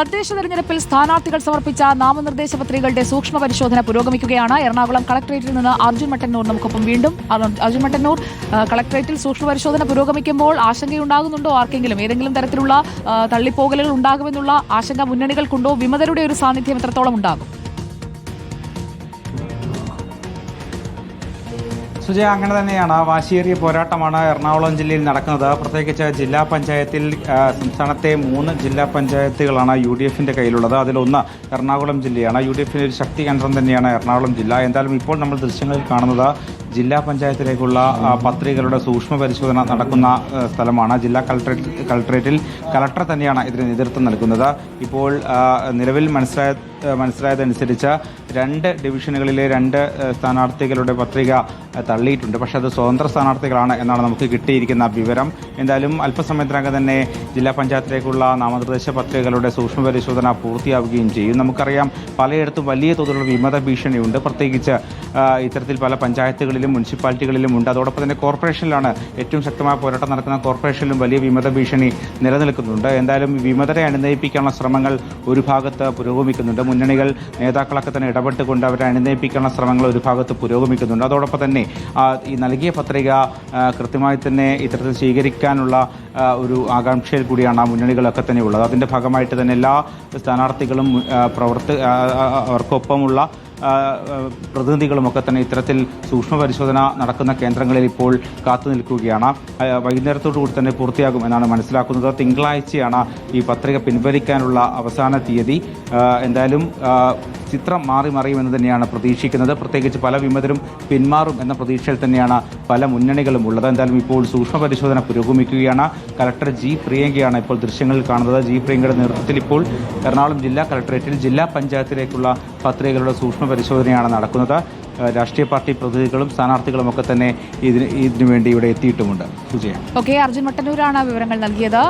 തദ്ദേശ തെരഞ്ഞെടുപ്പിൽ സ്ഥാനാർത്ഥികൾ സമർപ്പിച്ച നാമനിർദ്ദേശ പത്രികകളുടെ സൂക്ഷ്മ പരിശോധന പുരോഗമിക്കുകയാണ്. എറണാകുളം കളക്ടറേറ്റിൽ നിന്ന് അർജുൻ മട്ടന്നൂർ നമുക്കൊപ്പം വീണ്ടും. അർജുൻ മട്ടന്നൂർ, കളക്ടറേറ്റിൽ സൂക്ഷ്മ പരിശോധന പുരോഗമിക്കുമ്പോൾ ആശങ്കയുണ്ടാകുന്നുണ്ടോ? ആർക്കെങ്കിലും ഏതെങ്കിലും തരത്തിലുള്ള തള്ളിപ്പോകലുകൾ ഉണ്ടാകുമെന്നുള്ള ആശങ്ക മുന്നണികൾക്കുണ്ടോ? വിമതരുടെ ഒരു സാന്നിധ്യം എത്രത്തോളം ഉണ്ടാകും? സുജയ, അങ്ങനെ തന്നെയാണ്. വാശിയേറിയ പോരാട്ടമാണ് എറണാകുളം ജില്ലയിൽ നടക്കുന്നത്. പ്രത്യേകിച്ച് ജില്ലാ പഞ്ചായത്തിൽ സംസ്ഥാനത്തെ 3 ജില്ലാ പഞ്ചായത്തുകളാണ് UDFന്റെ കയ്യിലുള്ളത്. അതിലൊന്ന് എറണാകുളം ജില്ലയാണ്. UDFന്റെ ഒരു ശക്തി കേന്ദ്രം തന്നെയാണ് എറണാകുളം ജില്ല. എന്തായാലും ഇപ്പോൾ നമ്മൾ ദൃശ്യങ്ങളിൽ കാണുന്നത് ജില്ലാ പഞ്ചായത്തിലേക്കുള്ള പത്രികകളുടെ സൂക്ഷ്മ പരിശോധന നടക്കുന്ന സ്ഥലമാണ്. ജില്ലാ കളക്ടറേറ്റിൽ കളക്ടർ തന്നെയാണ് ഇതിന് നേതൃത്വം നൽകുന്നത്. ഇപ്പോൾ നിലവിൽ മനസ്സിലായതനുസരിച്ച് 2 ഡിവിഷനുകളിലെ 2 സ്ഥാനാർത്ഥികളുടെ പത്രിക തള്ളിയിട്ടുണ്ട്. പക്ഷേ അത് സ്വതന്ത്ര സ്ഥാനാർത്ഥികളാണ് എന്നാണ് നമുക്ക് കിട്ടിയിരിക്കുന്ന വിവരം. എന്തായാലും അല്പസമയത്തിനകം തന്നെ ജില്ലാ പഞ്ചായത്തിലേക്കുള്ള നാമനിർദ്ദേശ പത്രികകളുടെ സൂക്ഷ്മ പരിശോധന പൂർത്തിയാവുകയും ചെയ്യും. നമുക്കറിയാം, പലയിടത്തും വലിയ തോതിലുള്ള വിമത ഭീഷണിയുണ്ട്. പ്രത്യേകിച്ച് ഇത്തരത്തിൽ പല പഞ്ചായത്തുകളിലും മുനിസിപ്പാലിറ്റികളിലും ഉണ്ട്. അതോടൊപ്പം തന്നെ കോർപ്പറേഷനിലാണ് ഏറ്റവും ശക്തമായ പോരാട്ടം നടക്കുന്ന കോർപ്പറേഷനിലും വലിയ വിമത ഭീഷണി നിലനിൽക്കുന്നുണ്ട്. എന്തായാലും വിമതരെ അനുനയിപ്പിക്കാനുള്ള ശ്രമങ്ങൾ ഒരു ഭാഗത്ത് പുരോഗമിക്കുന്നുണ്ട്. മുന്നണികൾ നേതാക്കളൊക്കെ തന്നെ ഇടപെട്ടുകൊണ്ട് അവരെ അനുനയിപ്പിക്കാനുള്ള ശ്രമങ്ങൾ ഒരു ഭാഗത്ത് പുരോഗമിക്കുന്നുണ്ട്. അതോടൊപ്പം തന്നെ ഈ നൽകിയ പത്രിക കൃത്യമായി തന്നെ ഇത്തരത്തിൽ സ്വീകരിക്കാനുള്ള ഒരു ആകാംക്ഷയിൽ കൂടിയാണ് ആ മുന്നണികളൊക്കെ തന്നെ ഉള്ളത്. അതിൻ്റെ ഭാഗമായിട്ട് തന്നെ എല്ലാ സ്ഥാനാർത്ഥികളും അവർക്കൊപ്പമുള്ള പ്രതിനിധികളുമൊക്കെ തന്നെ ഇത്തരത്തിൽ സൂക്ഷ്മ പരിശോധന നടക്കുന്ന കേന്ദ്രങ്ങളിൽ ഇപ്പോൾ കാത്തു നിൽക്കുകയാണ്. വൈകുന്നേരത്തോടുകൂടി തന്നെ പൂർത്തിയാകും എന്നാണ് മനസ്സിലാക്കുന്നത്. തിങ്കളാഴ്ചയാണ് ഈ പത്രിക പിൻവലിക്കാനുള്ള അവസാന തീയതി. എന്തായാലും ചിത്രം മാറി മറിയുമെന്ന് തന്നെയാണ് പ്രതീക്ഷിക്കുന്നത്. പ്രത്യേകിച്ച് പല വിമതരും പിന്മാറും എന്ന പ്രതീക്ഷയിൽ തന്നെയാണ് പല മുന്നണികളും ഉള്ളത്. എന്തായാലും ഇപ്പോൾ സൂക്ഷ്മ പരിശോധന പുരോഗമിക്കുകയാണ്. കലക്ടർ ജി പ്രിയങ്കയാണ് ഇപ്പോൾ ദൃശ്യങ്ങളിൽ കാണുന്നത്. ജി പ്രിയങ്കയുടെ നേതൃത്വത്തിൽ ഇപ്പോൾ എറണാകുളം ജില്ലാ കളക്ടറേറ്റിൽ ജില്ലാ പഞ്ചായത്തിലേക്കുള്ള പത്രികകളുടെ സൂക്ഷ്മ പരിശോധനയാണ് നടക്കുന്നത്. രാഷ്ട്രീയ പാർട്ടി പ്രതിനിധികളും സ്ഥാനാർത്ഥികളും ഒക്കെ തന്നെ ഇതിനു വേണ്ടി ഇവിടെ എത്തിയിട്ടുമുണ്ട്. സുജയ. ഓക്കെ, അർജുൻ മട്ടന്നൂരാണ് വിവരങ്ങൾ നൽകിയത്.